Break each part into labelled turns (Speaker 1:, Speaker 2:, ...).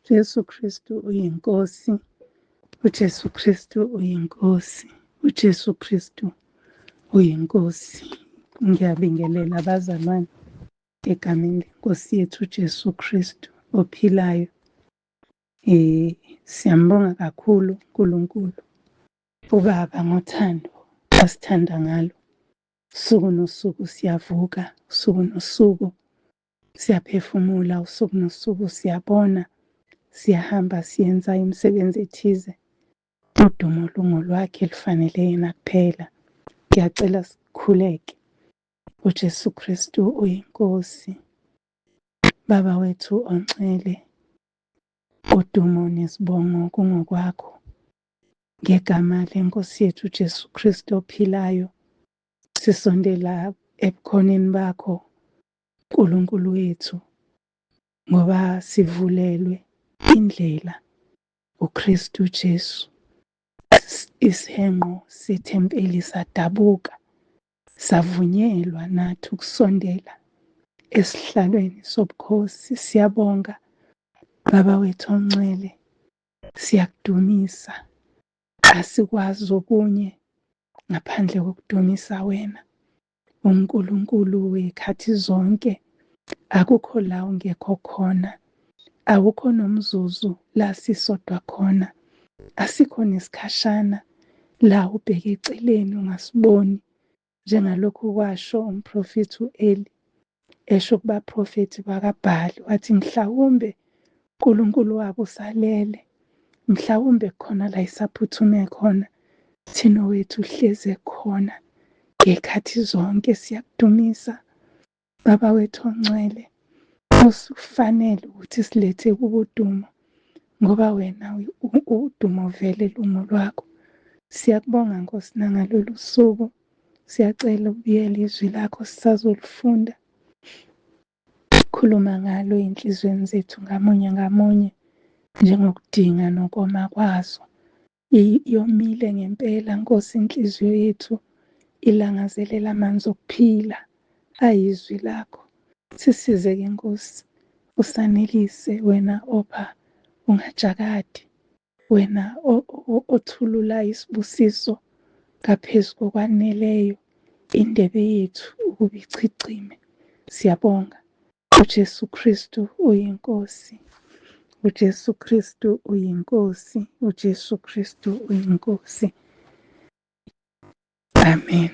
Speaker 1: Jesu Kristu uyinkosi. uJesu Kristu uyinkosi. uJesu Kristu uyinkosi. Ngiyabingelela abazalwane egameni lenkosi yethu uJesu Kristu ophilayo. Siyambonga kakhulu uNkulunkulu ubaba ngothando asithanda ngalo. Usuku nosuku siyavuka, usuku nosuku siyaphefumula, usuku nosuku siyabona, siyahamba siyenza imisebenzi ethize. Udumo lungolwakhe, lufanele yena kuphela. Ngiyacela sikhuleke. uJesu Kristu uyinkosi. Baba wethu onxele, udumo nesibongo kungokwakho. Ngegama lenkosi yethu uJesu Kristu ophilayo, sisondela ebukhoneni bakho Nkulunkulu wethu, ngoba sivulelwe indlela uKristu Jesu. Isihenqo sethempeli sadabuka, savunyelwa nathi ukusondela esihlalweni sobukhosi. Siyabonga Baba wethu onxele, siyakudumisa. Asikwazi okunye ngaphandle kokudumisa wena, uNkulunkulu wezikhathi zonke. Akukho la ungekho khona, akukho nomzuzu la sisodwa khona, asikho nesikhashana la ubheke eceleni ungasiboni, njengalokhu kwasho umprofethi u-Eli esho kubaprofethi bakaBhali, wathi mhlawumbe uNkulunkulu wabo usalele, mhlawumbe khona la isaphuthume khona, thina wethu uhleze khona ngezikhathi zonke. Siyakudumisa Baba wethu onxele, ufanele ukuthi silethe kubudumo, ngoba wena udumo vele lungolwakho. Siyakubonga Nkosi nangalolu suku, siyacela ubuyele izwi lakho sisazolifunda. Khuluma ngalo ey'nhlizweni zethu ngamunye ngamunye, njengokudinga nokoma kwazo. Yomile ngempela Nkosi inhliziyo yethu, ilangazelela amanzi okuphila ayizwi lakho. Sisize-ke Nkosi, usanelise wena opha ungajakadi, wena othulula isibusiso ngaphezu kokwaneleyo, indebe yethu ukuba ichicime. Siyabonga. uJesu Kristu uyinkosi. uJesu Kristu uyinkosi. uJesu Kristu uyinkosi. Amen.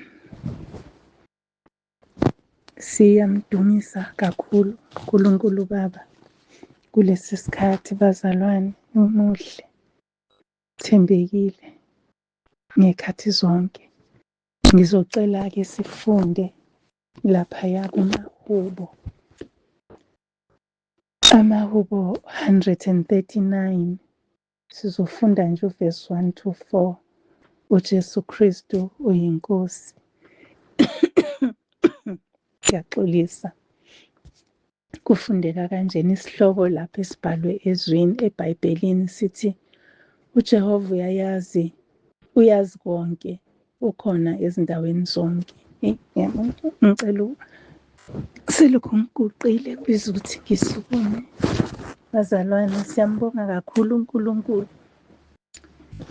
Speaker 1: Siyamdumisa kakhulu uNkulunkulu Baba kulesi sikhathi bazalwane. Umuhle, thembekile ngezikhathi zonke. Ngizocela-ke sifunde laphaya kumaHubo. AmaHubo 139, sizofunda nje uvesi 1 to 4. uJesu Kristu uyinkosi. Siyaxolisa. Kufundeka kanjena isihloko lapho esibhalwe ezwini eBhayibhelini sithi uJehova uyazi konke, ukhona ezindaweni zonke. Ngicela selokhu ngiguqile biza ukuthi ngisukume. Bazalwane, siyambonga kakhulu uNkulunkulu.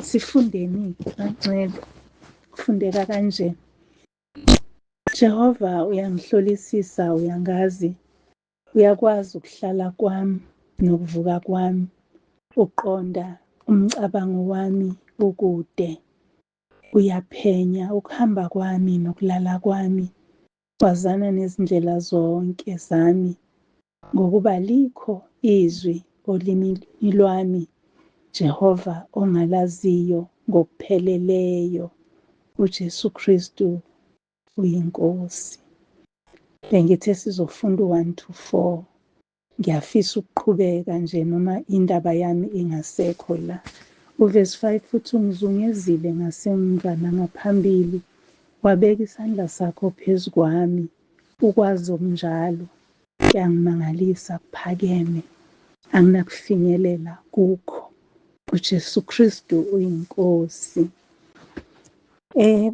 Speaker 1: Sifundeni-ke bancele, kufundeka kanje. Jehova uyangihlolisisa, uyangazi, uyakwazi ukuhlala kwami nokuvuka kwami, uqonda umcabango wami ukude, uyaphenya ukuhamba kwami nokulala kwami, wazana nezindlela zonke zami, ngokuba likho izwi olimini lwami, Jehova, ongalaziyo ngokupheleleyo. uJesu Kristu uyinkosi. Bengithi sizofunda u-1 to 4. Ngiyafisa ukuqhubeka nje noma indaba yami ingasekho la. Uvesi 5 futhi ungizungezile ngasemva nangaphambili, wabeka isandla sakho phezu kwami, ukwazi okunjalo. Kuyangimangalisa, kuphakeme, anginakufinyelela kukho. uJesu Kristu uyinkosi.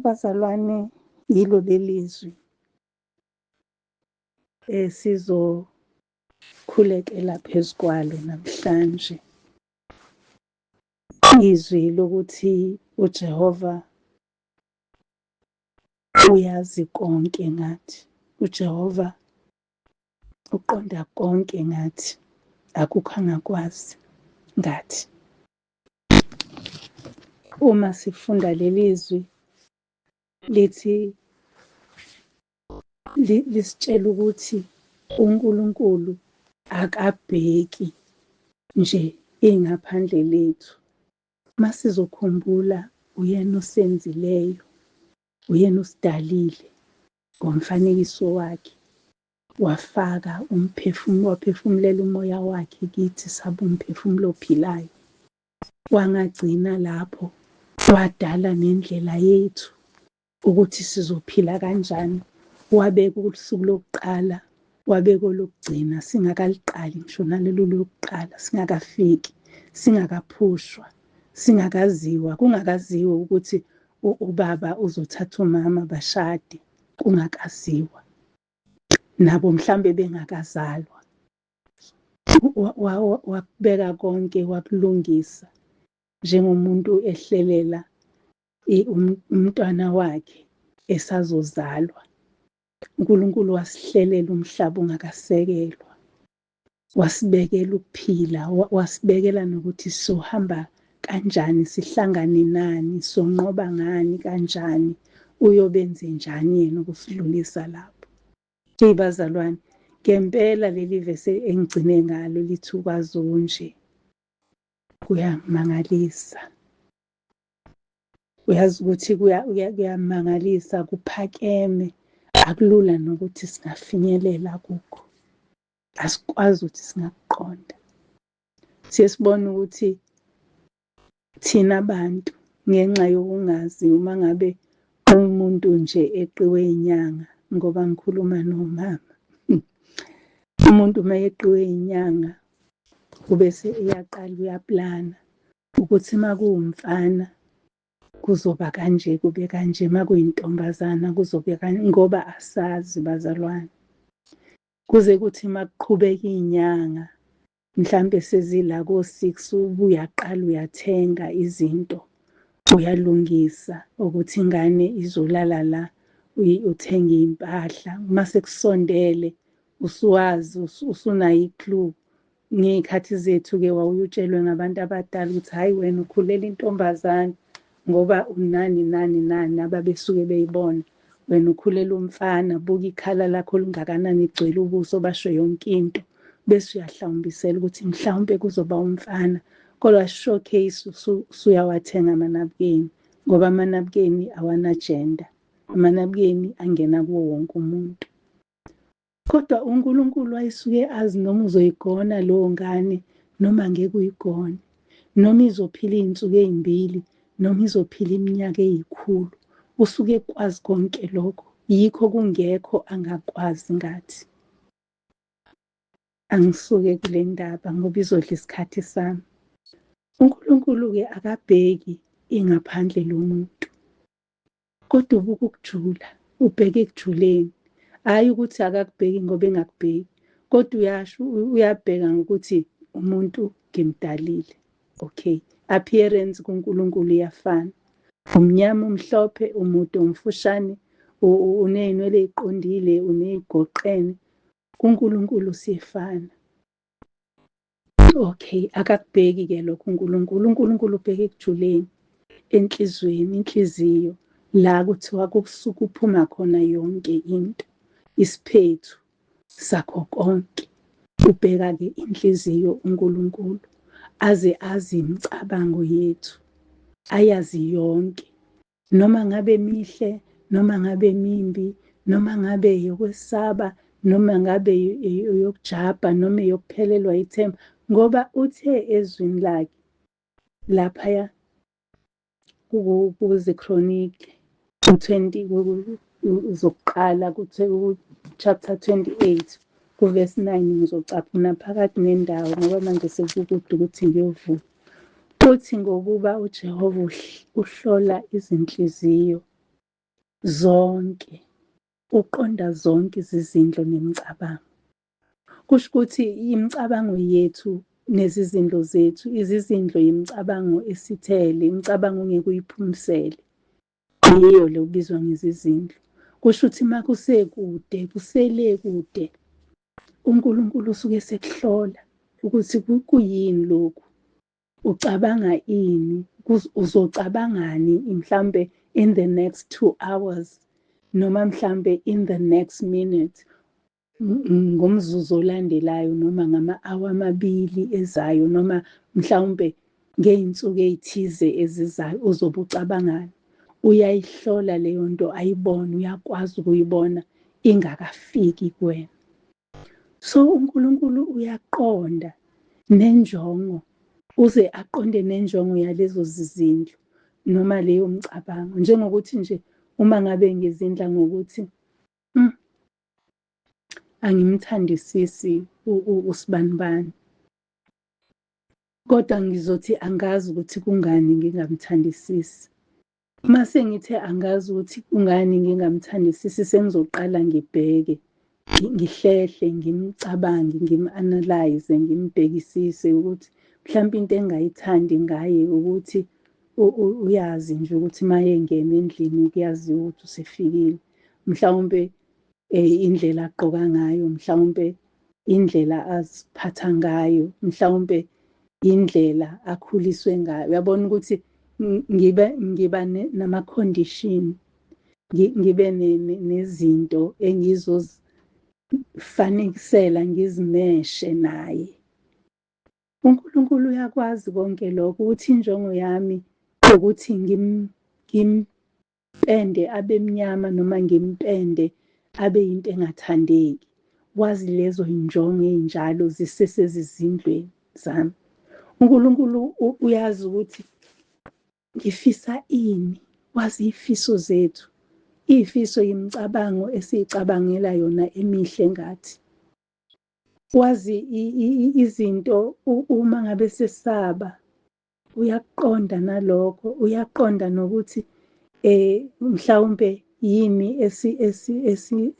Speaker 1: Bazalwane, yilo lelizwi sizokhulekela phezu kwalo namhlanje. izwi lokuthi uJehova uyazi konke ngathi. uJehova uqonda konke ngathi. Akukho angakwazi ngathi. Uma sifunda leli zwi lithi lisitshela ukuthi uNkulunkulu akabheki nje ingaphandle lethu. Masizokhumbula uyena osenzileyo, uyena osidalile ngomfanekiso wakhe, wafaka waphefumulela umoya wakhe kithi saba umphefumulo ophilayo. Wangagcina lapho, wadala nendlela yethu ukuthi sizophila kanjani. Wabeka usuku lokuqala, wabeka olokugcina, singakaliqali ngisho nalelo lokuqala, singakafiki, singakaphushwa, singakaziwa, kungakaziwa ukuthi ubaba uzothatha umama bashade, kungakaziwa, nabo mhlambe bengakazalwa. Wakubeka konke, wakulungisa njengomuntu ehlelela umntwana wakhe esazozalwa. uNkulunkulu wasihlelela umhlaba ungakasekelwa, wasibekela ukuphila, wasibekela nokuthi sohamba kanjani, sihlangane nani, sonqoba ngani kanjani, uyobenze njani yena ukusidlulisa lapho. Bazalwane, ngempela leli vese engigcine ngalo lithi ukwazi nje kuyamangalisa. Uyazi ukuthi kuyamangalisa, kuphakeme, akulula nokuthi singafinyelela kukho. Asikwazi ukuthi singakuqonda. Siyesibona ukuthi thina abantu ngenxa yokungazi, uma ngabe umuntu nje eqiwe inyanga, ngoba ngikhuluma nomama, umuntu uma yeqiwe inyanga ubese iyaqala uyaplana ukuthi uma kuwumfana kuzoba kanje, kube kanje, uma kuyintombazana kuzobe kanje, ngoba asazi bazalwane. Kuze kuthi uma kuqhubeka inyanga, mhlambe sezila ko-6, ubuyaqala uyathenga izinto, uyalungisa ukuthi ingane izolala la, uthenga iy'mpahla. Uma sekusondele usuwazi, usunayo i-clue. Ngey'khathi zethu-ke wawutshelwe ngabantu abadala ukuthi hhayi, wena ukhulela intombazane ngoba unani nani nani ababesuke beyibona. Wena ukhulela umfana, buka ikhala lakho lingakanani, igcwele ubuso, basho yonke into, bese uyahlawumbisela ukuthi mhlawumpe kuzoba umfana. Kodwa showcase usuyawathenga amanabukeni, ngoba amanabukeni awana-gender, amanabukeni angena kuwo wonke umuntu. Kodwa uNkulunkulu wayesuke azi noma uzoyigona leyo ngane, noma angeke uyigone, noma izophila iy'nsuku ey'mbili, noma izophila iminyaka 100. Usuke ekwazi konke lokho, yikho kungekho angakwazi ngathi. Angisuke kule ndaba ngoba izodla isikhathi sami. uNkulunkulu-ke akabheki ingaphandle lomuntu, kodwa ubuka ukujula, ubheke ekujuleni. Hhayi ukuthi akakubheki ngoba engakubheki, kodwa uyabheka ngokuthi umuntu ngimdalile. Okay, appearance kuNkulunkulu iyafana. Umnyama, umhlophe, umude, umfushane, uney'nwele ey'qondile, uney'goqene, kuNkulunkulu siyefana. Okay, akakubheki-ke lokho uNkulunkulu. uNkulunkulu ubheke ekujuleni, enhlizweni, inhliziyo, la kuthiwa kusuke kuphuma khona yonke into, isiphethu sakho konke. Ubheka-ke inhliziyo uNkulunkulu, aze azi imicabango yethu, ayazi yonke, noma ngabe mihle, noma ngabe mimbi, noma ngabe yokwesaba, noma ngabe yokujabha, noma yokuphelelwa ithemba. Ngoba uthe ezwini lakhe laphaya kuZikronike 20 zokuqala, chapter 28 verse 9, ngizocaphuna phakathi nendawo ngoba manje sekukude ukuthi ngiyovula. Uthi ngokuba uJehova uhlola izinhliziyo zonke, uqonda zonke izizindlo nemicabango. Kusho ukuthi imicabango yethu nezizindlo zethu. Izizindlo yimicabango esithele, imicabango ongeke uyiphumisele. Yiyo le ubizwa ngezizindlo. Kusho ukuthi uma kusekude, kusele kude, uNkulunkulu usuke sekuhlola ukuthi kuyini lokhu, ucabanga ini, uzocabangani mhlambe in the next 2 hours, noma mhlambe in the next minute, ngomzuzu olandelayo, noma ngama-hour amabili ezayo, noma mhlawumbe ngey'nsuku ey'thize ezizayo, uzobe ucabangani. Uyayihlola leyo nto, ayibone, uyakwazi ukuyibona ingakafiki kuwena. So uNkulunkulu uyaqonda nenjongo, uze aqonde nenjongo yalezo zizindlu noma leyo mcabango. Njengokuthi nje uma ngabe ngizindla ngokuthi angimthandisisi usibanibani, kodwa ngizothi angazi ukuthi kungani ngingamthandisisi. Uma sengithe angazi ukuthi kungani ngingamthandisisi, sengizoqala ngibheke, ngihlehle, ngimcabange, ngim-analyze, ngimbhekisise ukuthi mhlawumbe into engayithandi ngaye ukuthi uyazi nje ukuthi uma yengena endlini kuyaziwa ukuthi usefikile. Mhlawumbe indlela agqoka ngayo, mhlawumbe indlela aziphatha ngayo, mhlawumbe indlela akhuliswe ngayo. Uyabona ukuthi ngiba nama-condition, ngibe nezinto engizozifanekisela, ngizimeshe naye. uNkulunkulu uyakwazi konke lokho, ukuthi injongo yami ukuthi ngimpende abe mnyama noma ngimpende abe yinto engathandeki. Wazi lezo injongo ey'njalo zisesezizindlweni zami. uNkulunkulu uyazi ukuthi ngifisa ini, wazi iy'fiso zethu. Iy'fiso yimicabango esiy'cabangela yona emihle ngathi. Wazi izinto uma ngabe sesaba, uyakuqonda nalokho, uyaqonda nokuthi mhlawumbe yini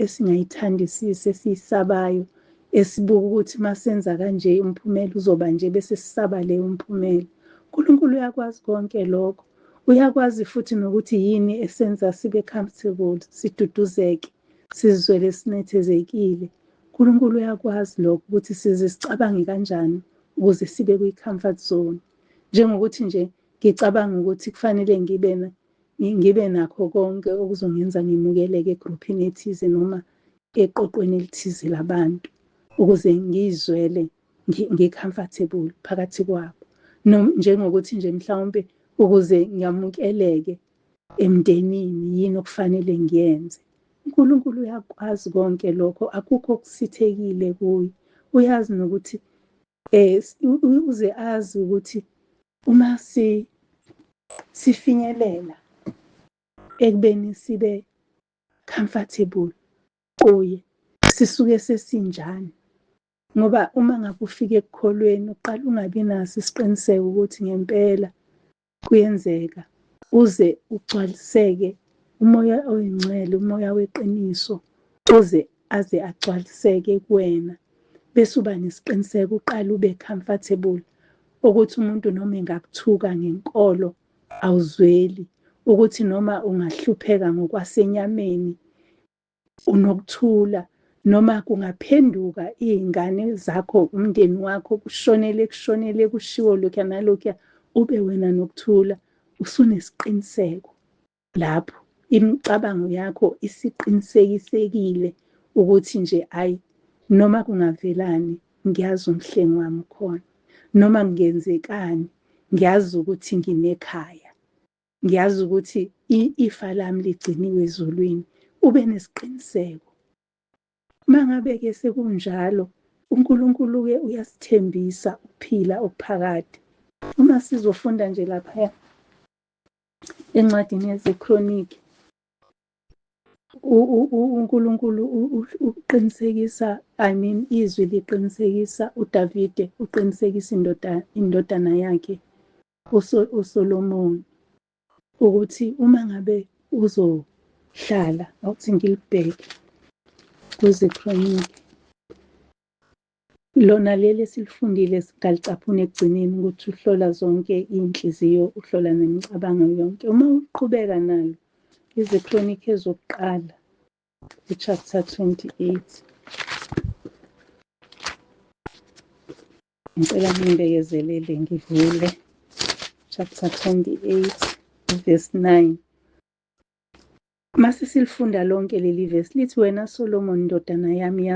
Speaker 1: esingayithandisisi, esiyisabayo, esibuka ukuthi uma senza kanje umphumela uzoba nje, bese sisaba leyo mphumela. uNkulunkulu uyakwazi konke lokho. Uyakwazi futhi nokuthi yini esenza sibe comfortable, siduduzeke, sizizwele sinethezekile. uNkulunkulu uyakwazi lokho, ukuthi size sicabange kanjani ukuze sibe kwi-comfort zone. Njengokuthi nje ngicabanga ukuthi kufanele ngibe nakho konke okuzongenza ngimukeleke egruphini ethize noma eqoqweni elithize labantu, ukuze ngizwele ngi-comfortable phakathi kwabo. Njengokuthi nje mhlawumbe ukuze ngiyamukeleke emndenini, yini okufanele ngiyenze. uNkulunkulu uyakwazi konke lokho, akukho okusithekile kuye. Uyazi nokuthi uze azi ukuthi uma sifinyelela ekubeni sibe comfortable kuye, sisuke sesinjani. Ngoba uma ngabe ufike ekukholweni, uqala ungabi naso isiqiniseko ukuthi ngempela kuyenzeka, uze ugcwaliseke umoya oyingcwele, umoya weqiniso, uze aze agcwaliseke kuwena, bese uba nesiqiniseko, uqala ube comfortable ukuthi umuntu noma engakuthuka ngenkolo awuzweli, ukuthi noma ungahlupheka ngokwasenyameni unokuthula, noma kungaphenduka iy'ngane zakho, umndeni wakho, kushonele kushiwo lokhuya nalokhuya, ube wena nokuthula, usunesiqiniseko. Lapho imicabango yakho isiqinisekisekile ukuthi nje ayi, noma kungavelani, ngiyazi umhlengi wami ukhona, noma kungenzekani, ngiyazi ukuthi nginekhaya, ngiyazi ukuthi ifa lami ligciniwe ezulwini. Ube nesiqiniseko. Uma ngabe-ke sekunjalo, uNkulunkulu-ke uyasithembisa ukuphila okuphakade. Uma sizofunda nje laphaya encwadini yezeKronike, uNkulunkulu uqinisekisa, izwi liqinisekisa, uDavide uqinisekisa indodana yakhe uSolomoni, ukuthi uma ngabe uzohlala, awuthi ngilibheke kwezeKronike, Lona leli silifundile singalicaphuna ekugcineni ukuthi uhlola zonke iy'nhliziyo, uhlola nemicabango yonke. Uma uqhubeka nalo, iziKronikhi ezokuqala, i-chapter 28. Ngicela ningibekezelele ngivule chapter 28 verse 9. Mase silifunda lonke leli verse lithi, wena Solomon ndodana yami,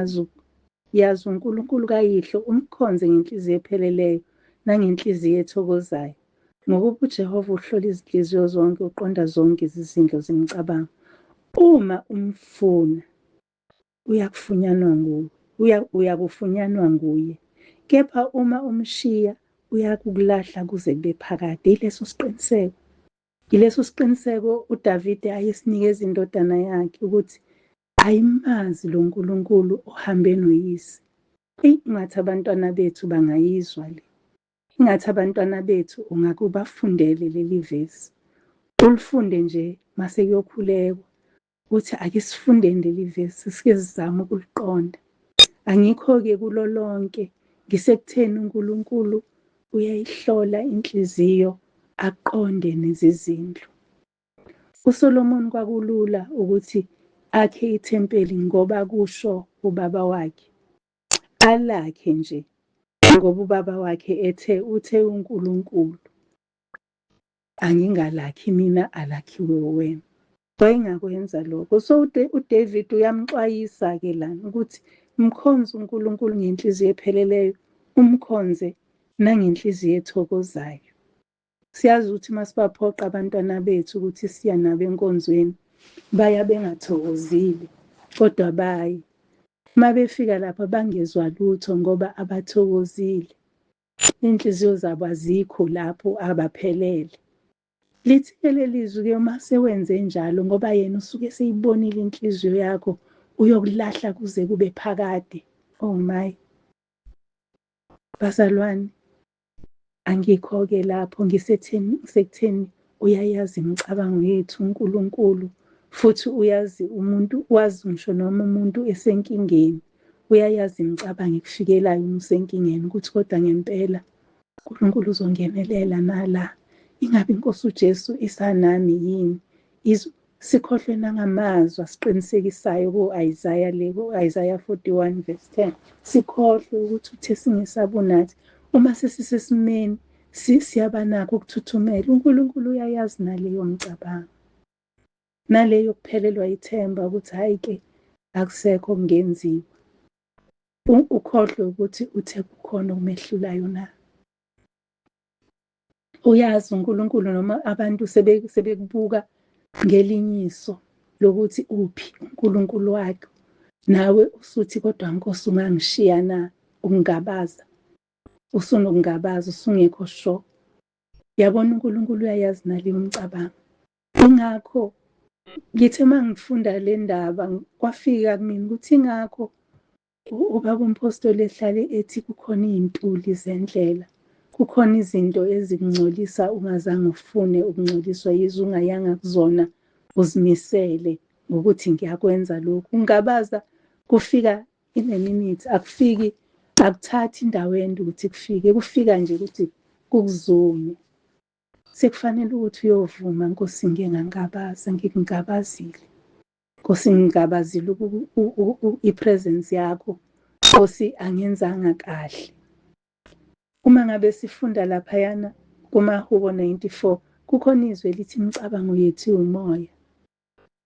Speaker 1: yazi uNkulunkulu kayihlo, umkhonze ngenhliziyo epheleleyo nangenhliziyo ethokozayo, ngokuba uJehova uhlola izinhliziyo zonke, uqonda zonke izizindlo zemicabango. Uma umfuna uyakufunyanwa nguye, kepha uma umshiya uyakukulahla kuze kube phakade. Yileso siqiniseko uDavide ayesinikeza indodana yakhe ukuthi ayimazi lo Nkulunkulu ohambe noyise. Ingathi abantwana bethu bangayizwa le. Ingathi abantwana bethu ungake ubafundele leli vesi. Ulifunde nje mase kuyokhulekwa. Uthi ake sifundeni leli vesi, sike sizame ukuliqonda. Angikho-ke kulo lonke, ngisekutheni uNkulunkulu uyayihlola inhliziyo, aqonde nezizindlo. USolomoni kwakulula ukuthi akhe ithempeli ngoba kusho ubaba wakhe. Alakhe nje ngoba ubaba wakhe uthe uNkulunkulu, angingalakhi mina, alakhiwe wena. Wayengakwenza lokho. So uDavid uyamxwayisa-ke lana ukuthi mkhonze uNkulunkulu ngenhliziyo epheleleyo, umkhonze nangenhliziyo ethokozayo. Siyazi ukuthi masibaphoqa abantwana bethu ukuthi siya nabo enkonzweni, baya bengathokozile, kodwa baye. Uma befika lapha bangezwa lutho ngoba abathokozile. Iy'nhliziyo zabo azikho lapho, abaphelele. Lithi-ke leli zwi-ke uma sewenze njalo, ngoba yena usuke seyibonile inhliziyo yakho, uyokulahla kuze kube phakade. Oh my. Bazalwane, angikho-ke lapho, ngisekutheni uyayazi imicabango yethu uNkulunkulu, futhi wazi ngisho noma umuntu esenkingeni, uyayazi imicabango ekufikelayo uma usenkingeni, ukuthi kodwa ngempela uNkulunkulu uzongenelela nala. Ingabe iNkosi uJesu isanami yini? Sikhohlwe nangamazwi asiqinisekisayo ku-Isaiah 41 verse 10. Sikhohlwe ukuthi uthe singesabi unathi. Uma sesisesimeni siyaba nakho ukuthuthumela. uNkulunkulu uyayazi naleyo mcabango, naleyo kuphelelwa ithemba ukuthi hhayi-ke akusekho kungenziwa. Ukhohlwe ukuthi uthe kukhona okumehlulayo na. Uyazi uNkulunkulu noma abantu sebekubuka ngelinyiso lokuthi uphi uNkulunkulu wakho, nawe usuthi kodwa Nkosi ungangishiya na? Ukungabaza, usunokungabaza, usungekho sure. Yabona uNkulunkulu uyayazi naleyo mcabango. Ingakho ngithe uma ngifunda le ndaba kwafika kumina ukuthi ingakho ubaba umpostoli ehlale ethi kukhona iy'ntuli zendlela. Kukhona izinto ezikungcolisa ungazange ufune ukungcoliswa yizo, ungayanga kuzona uzimisele ngokuthi ngiyakwenza lokhu. Ungabaza kufika in a minute, akufiki, akuthathi indawo ende ukuthi kufike, kufika nje ukuthi kukuzume. Sekufanele ukuthi uyovuma, Nkosi ngike ngangabaza, ngikungabazile. Nkosi ngingabazile i-presence yakho. Nkosi angenzanga kahle. Uma ngabe sifunda laphayana kumaHubo 94, kukhona izwi elithi imicabango yethu iwumoya.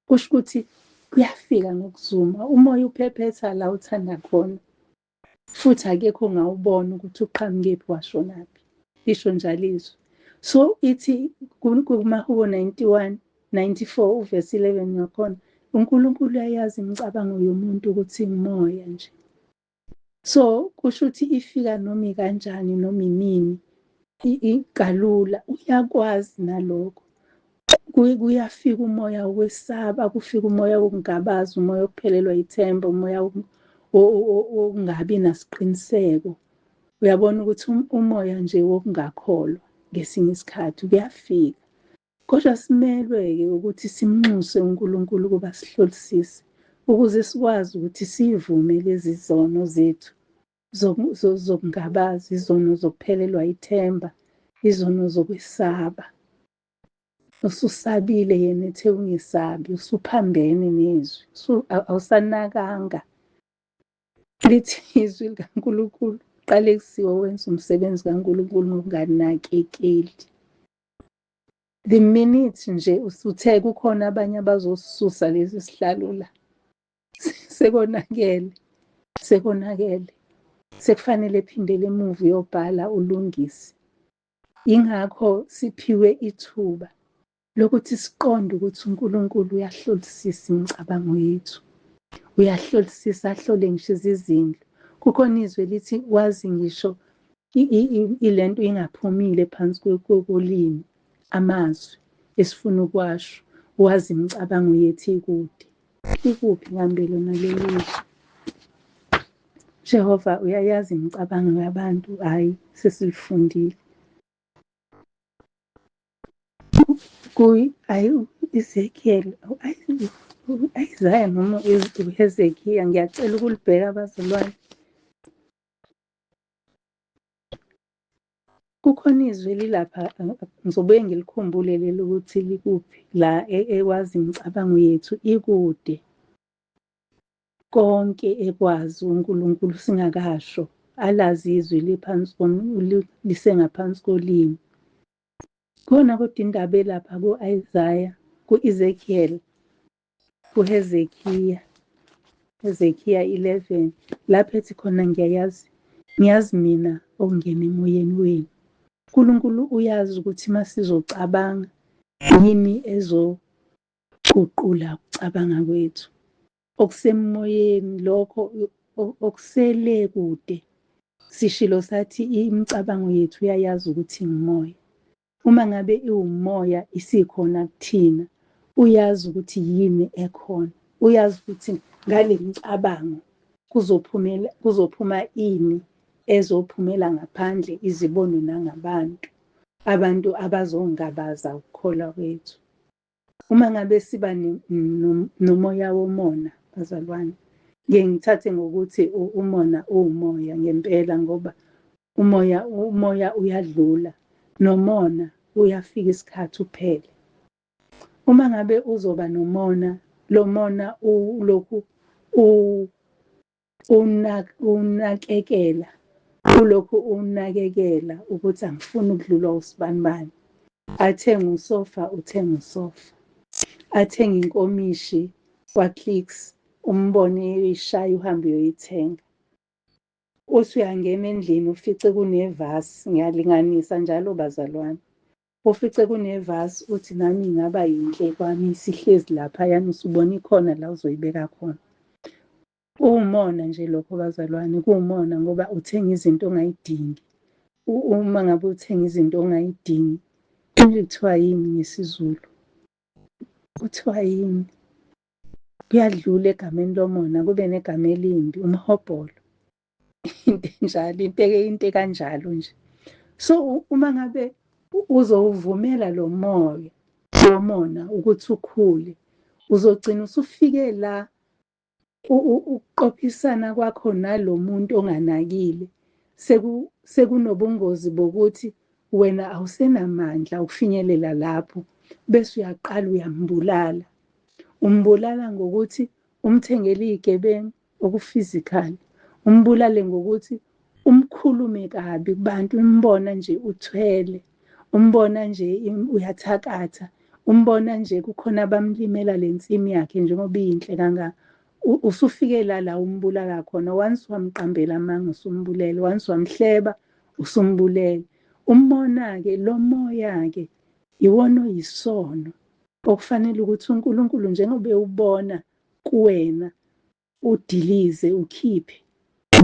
Speaker 1: Kusho ukuthi kuyafika ngokuzuma. Umoya uphephetha la uthanda khona, futhi akekho ongawubona ukuthi uqhamukephi washonaphi. Lisho njalo izwi. So ithi kumaHubo 94 uvesi 11 yakhona, uNkulunkulu uyayazi imicabango yomuntu ukuthi imoya nje. So kusho ukuthi ifika noma ikanjani noma inini, igalula, uyakwazi nalokho. Kuyafika umoya wokwesaba, kufika umoya wokungabaza, umoya wokuphelelwa ithemba, umoya wokungabi nasiqiniseko. Uyabona ukuthi umoya nje wokungakholwa ngesinye isikhathi kuyafika. Kodwa simelwe-ke ukuthi simnxuse uNkulunkulu ukuba sihlolisise, ukuze sikwazi ukuthi sivume lezi zono zethu zokungabazi, izono zokuphelelwa ithemba, izono zokwesaba. Ususabile yena ethe ungesabi, usuphambene nezwi, awusanakanga. Lithi izwi likaNkulunkulu qale kusiwo wenza umsebenzi kaNkulunkulu ngokunganakekeli. The minute nje usuthe kukhona abanye abazosisusa lesi sihlalo la, sekonakele. Sekufanele ephindele emuva uyobhala ulungise. Ingakho siphiwe ithuba lokuthi siqonde ukuthi uNkulunkulu uyahlolisisa imicabango yethu. Uyahlolisisa, ahlole ngisho izizindlu. Kukhona izwi lithi wazi ngisho ilento ingaphumile phansi kolimi, amazwi esifuna ukwasho, wazi imicabango yethu ikude. Ikuphi ngambe lona leli zwi? Jehova uyayazi imicabango yabantu, hhayi sesilifundile. Ezekiel, Isaiah noma Hezekiya, ngiyacela ukulibheka abazalwane. Kukhona izwi elilapha, ngizobuye ngilikhumbule leli ukuthi likuphi, la ekwazi imicabango yethu ikude. Konke ekwazi uNkulunkulu singakasho, alazi izwi lisengaphansi kolimi. Khona kodwa indaba elapha ku-Isaiah, ku-Ezekiel, kuHezekiya, Hezekiya 11, lapho ethi khona ngiyazi mina okungena emoyeni wenu. uNkulunkulu uyazi ukuthi uma sizocabanga yini ezoguqula ukucabanga kwethu. Okusemoyeni lokho okusele kude, sishilo sathi imicabango yethu uyayazi ukuthi ngumoya. Uma ngabe iwumoya isikhona kuthina, uyazi ukuthi yini ekhona. Uyazi ukuthi ngale micabango kuzophuma ini ezophumela ngaphandle, izibonwe nangabantu, abantu abazongabaza ukukholwa kwethu. Uma ngabe siba nomoya womona, bazalwane, ngithathe ngokuthi umona uwumoya ngempela, ngoba umoya uyadlula, nomona uyafika isikhathi uphele. Uma ngabe uzoba nomona, lo mona ulokhu unakekela, ulokhu unakekela ukuthi angifuni ukudlulwa usibanibani. Athenga usofa, uthenga usofa. Athenga inkomishi kwa-Clicks, umbone eyishaya uhambe uyoyithenga. Usuyangena endlini ufice kunevasi, ngiyalinganisa njalo bazalwane. Ufice kunevasi, uthi nami ingaba yinhle kwami isihlezi laphayana, usubona ikhona la uzoyibeka khona. Uwumona nje lokho bazalwane, kuwumona ngoba uthenga izinto ongayidingi. Uma ngabe uthenga izinto ongayidingi, kuthiwa yini ngesiZulu? Kuthiwa yini? Kuyadlula egameni lomona kube negama elimbi, umhobholo. Into enjalo, into ekanjalo nje. So uma ngabe uzowuvumela lo moya womona ukuthi ukhule, uzogcina usufike la ukuqophisana kwakho nalo muntu onganakile sekunobungozi bokuthi wena awusenamandla ukufinyelela lapho, bese uyaqala uyambulala. Umbulala ngokuthi umthengele iy'gebengu okufizikali, umbulale ngokuthi umkhulume kabi kubantu, umbona nje uthwele, umbona nje uyathakatha, umbona nje kukhona abamlimela le nsimi yakhe njengoba iyinhle kangaka. Usufike la umbulala khona. Once wamqambela amanga usumbulele, once wamhleba usumbulele. Umbona-ke lo moya-ke iwona oyisono, okufanele ukuthi uNkulunkulu njengoba ewubona kuwena udilize, ukhiphe.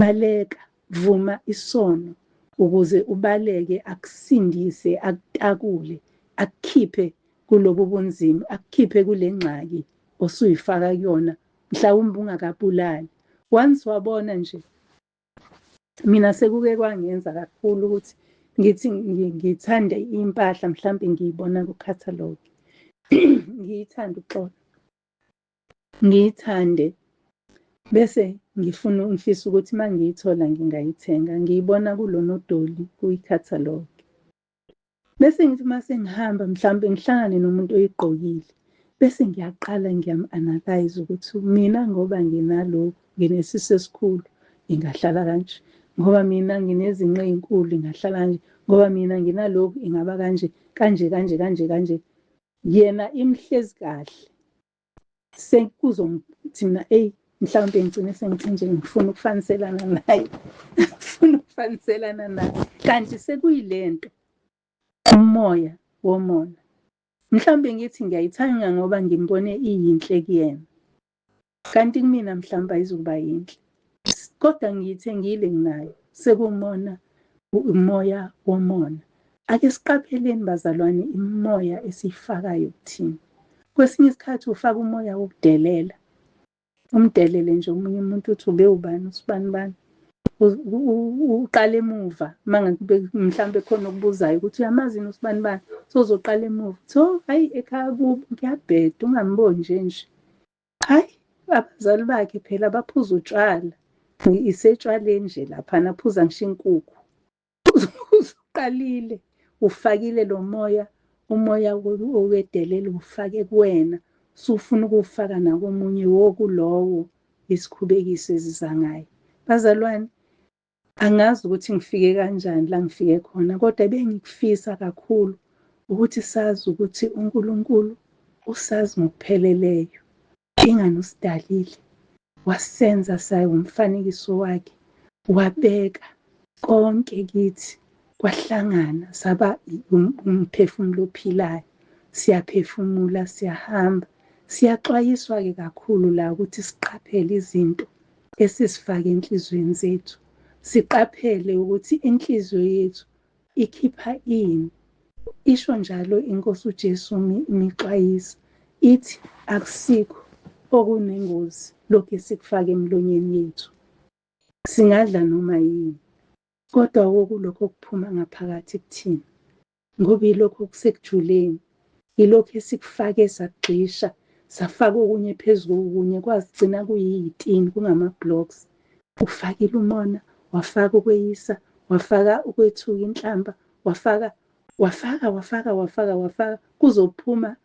Speaker 1: Baleka, vuma isono ukuze ubaleke, akusindise, akutakule, akukhiphe kulobu bunzima, akukhiphe kule ngxaki osuyifaka kuyona, mhlawumbe ungakabulali. Once wabona nje, mina sekuke kwangenza kakhulu ukuthi ngithi ngithande impahla, mhlampe ngiyibona ku-catalogue, ngiyithande uxolo, ngiyithande, bese ngifisa ukuthi uma ngiyithola ngingayithenga, ngiyibona kulona odoli kwi-catalogue. Bese ngithi uma sengihamba mhlawumbe ngihlangane nomuntu oyigqokile, bese ngiyaqala ngiyam-analyze ukuthi mina ngoba nginalokhu, nginesisu esikhulu, ingahlala kanje. Ngoba mina nginezinqe ey'nkulu, ingahlala kanje. Ngoba mina nginalokhu, ingaba kanje, kanje, kanje, kanje, kanje. Yena imhlezi kahle. Sekuzongithi mina, eyi, mhlawumbe ngigcine sengithi nje ngifuna ukufaniselana naye. Ngifuna ukufaniselana naye. Kanti sekuyile nto, umoya womona. Mhlawumbe ngithi ngiyayithanga ngoba ngimbone iyinhle kuyena. Kanti kumina mhlawumbe ayizukuba yinhle. Kodwa ngiyithengile nginayo, sekuwumona, umoya womona. Ake siqapheleni bazalwane, imimoya esiyifakayo kuthina. Kwesinye isikhathi ufaka umoya wokudelela. Umdelele nje omunye umuntu uthi ube ubani, usibanibani. Uqala emuva, mhlawumbe khona okubuzayo ukuthi uyamazi yini usibanibani, sozoqala emuva. So, hayi ekhaya kubo ngiyabheda, ungamboni nje. Hayi, abazali bakhe phela baphuza utshwala. Isetshwaleni nje laphana, aphuza ngisho inkukhu. Uzuqalile, ufakile lo moya, umoya owedelelo ufake kuwena. Sufuna ukuwufaka nakomunye wokulowo isikhubekiso eziza ngayo. Bazalwane, angazi ukuthi ngifike kanjani la ngifike khona, kodwa bengikufisa kakhulu ukuthi sazi ukuthi uNkulunkulu usazi ngokupheleleyo. Ingani usidalile, wasenza sayo umfanekiso wakhe, wabeka konke kithi, kwahlangana saba umphefumulo ophilayo. Siyaphefumula, siyahamba, siyaxwayiswa-ke kakhulu la ukuthi siqaphele izinto esizifake enhliziyweni zethu. Siqaphele ukuthi inhliziyo yethu ikhipha ini. Isho njalo iNkosi uJesu imixwayisa, ithi akusikho okunengozi lokhu esikufaka emlonyeni yethu. Singadla noma yini, kodwa okulokho okuphuma ngaphakathi kuthina. Ngoba yilokho okusekujuleni, yilokho esikufake sagxisha, safaka okunye phezu kokunye, kwazigcina kuyiy'tini, kungama-blocks. Ufakile umona, wafaka ukweyisa, wafaka ukwethuka inhlamba, wafaka, kuzophuma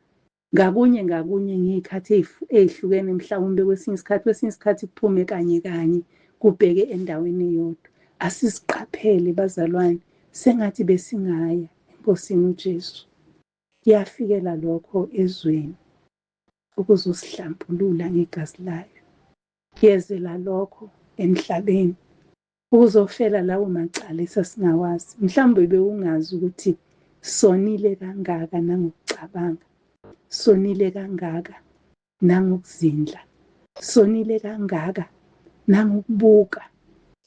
Speaker 1: ngakunye ngakunye ngey'khathi ey'hlukene mhlawumbe kwesinye isikhathi kuphume kanye kanye, kubheke endaweni eyodwa. Asisiqaphele bazalwane, sengathi besingaya eNkosini uJesu. Kuyafikela lokho ezweni ukuzosihlambulula ngegazi layo. Yezela lokho emhlabeni ukuzofela lawo macala esasingawazi. Mhlawumbe bewungazi ukuthi sonile kangaka nangokucabanga, sonile kangaka nangokuzindla, sonile kangaka nangokubuka,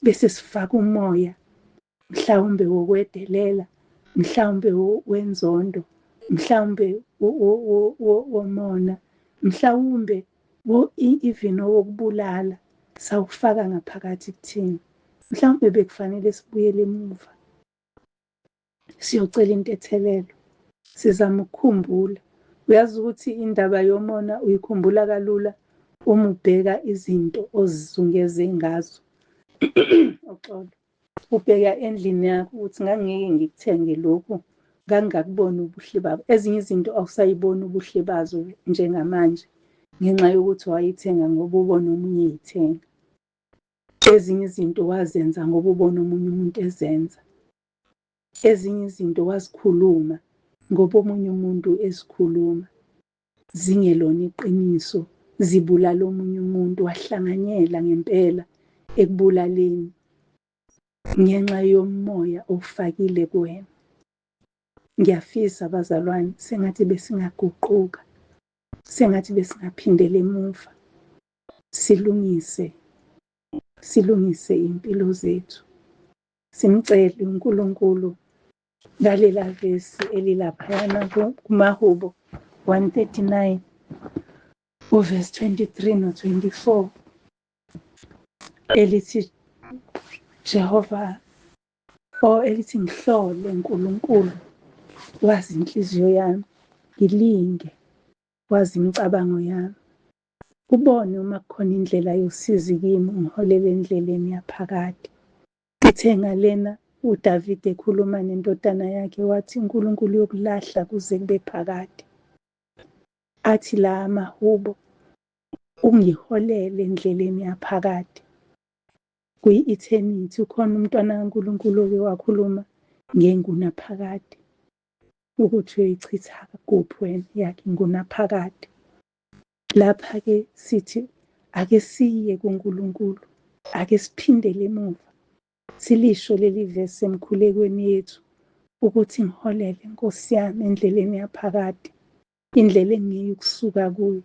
Speaker 1: bese sifaka umoya mhlawumbe wokwedelela, mhlawumbe wenzondo, mhlawumbe womona, mhlawumbe even owokubulala, sawufaka ngaphakathi kuthina. Mhlawumbe bekufanele sibuyele emuva, siyocela into ethelelo, sizama ukukhumbula. Uyazi ukuthi indaba yomona uyikhumbula kalula uma ubheka izinto ozizungeze ngazo. Uxolo. Ubheka endlini yakho ukuthi ngangeke ngikuthenge lokhu, ngangakuboni ubuhle babo. Ezinye izinto awusayiboni ubuhle bazo njengamanje ngenxa yokuthi wayithenga ngoba ubona omunye eyithenga. Ezinye izinto wazenza ngoba ubona omunye umuntu ezenza. Ezinye izinto wazikhuluma ngoba omunye umuntu ezikhuluma. Zingelona iqiniso, zibulala omunye umuntu, wahlanganyela ngempela ekubulaleni ngenxa yomoya ofakile kuwena. Ngiyafisa bazalwane, sengathi besingaguquka, sengathi besingaphindela emuva, silungise impilo zethu. Simcele uNkulunkulu ngalela vesi elilaphayana kuMahubo 139 uverse 23 no-24 elithi Jehova, elithi ngihlole Nkulunkulu, wazi inhliziyo yami, ngilinge, wazi imicabango yami. ubone uma kukhona indlela yosizi kimi, ungiholele endleleni yaphakade. Lithe ngalena uDavide ekhuluma nendodana yakhe wathi uNkulunkulu yokulahla kuze kube phakade. Athi la amahubo ungiholele endleleni yaphakade. Kwi-eternity ukhona umntwana kaNkulunkulu oke wakhuluma ngengunaphakade ukuthi uyoyichitha kuphi wena yakhe ingunaphakade. Lapha-ke sithi ake siye kuNkulunkulu, ake siphindele emuva silisho leli vesi emkhulekweni yethu ukuthi ngiholele Nkosi yami endleleni yaphakade, indlela engiye ukusuka kuyo,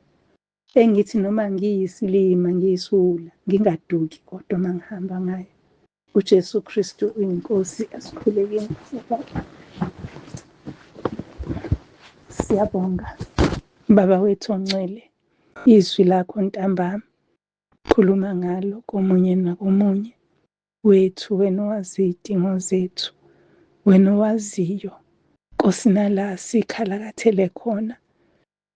Speaker 1: engithi noma ngiyisilima ngiyisiwula ngingaduki kodwa uma ngihamba ngayo. uJesu Kristu uyinkosi. Asikhulekeni. Siyabonga Baba wethu ongcwele, izwi lakho ntambama khuluma ngalo komunye nakomunye wethu, wena owazi iy'dingo zethu, wena owaziyo Nkosi nala sikhalakathele khona,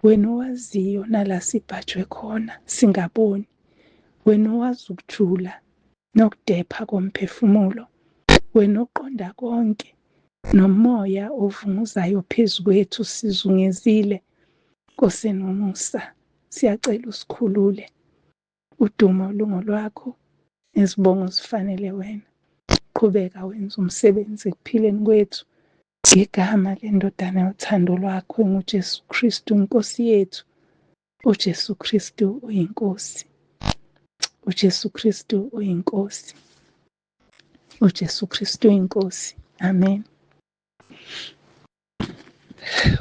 Speaker 1: wena owaziyo nala sibhajwe khona singaboni, wena owazi ukujula nokudepha komphefumulo, wena oqonda konke, nomoya ovunguzayo phezu kwethu sizungezile. Nkosi enomusa, siyacela usikhulule. Udumo lungolwakho, nezibongo zifanele wena. Qhubeka wenza umsebenzi ekuphileni kwethu ngegama lendodana yothando lwakho enguJesu Kristu inkosi yethu. uJesu Kristu uyinkosi. uJesu Kristu uyinkosi. uJesu Kristu uyinkosi. Amen.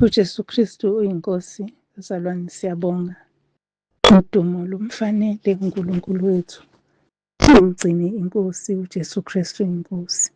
Speaker 1: uJesu Kristu uyinkosi. Bazalwane, siyabonga. Udumo lumfanele uNkulunkulu wethu. Umgcine inkosi uJesu Kristu uyinkosi.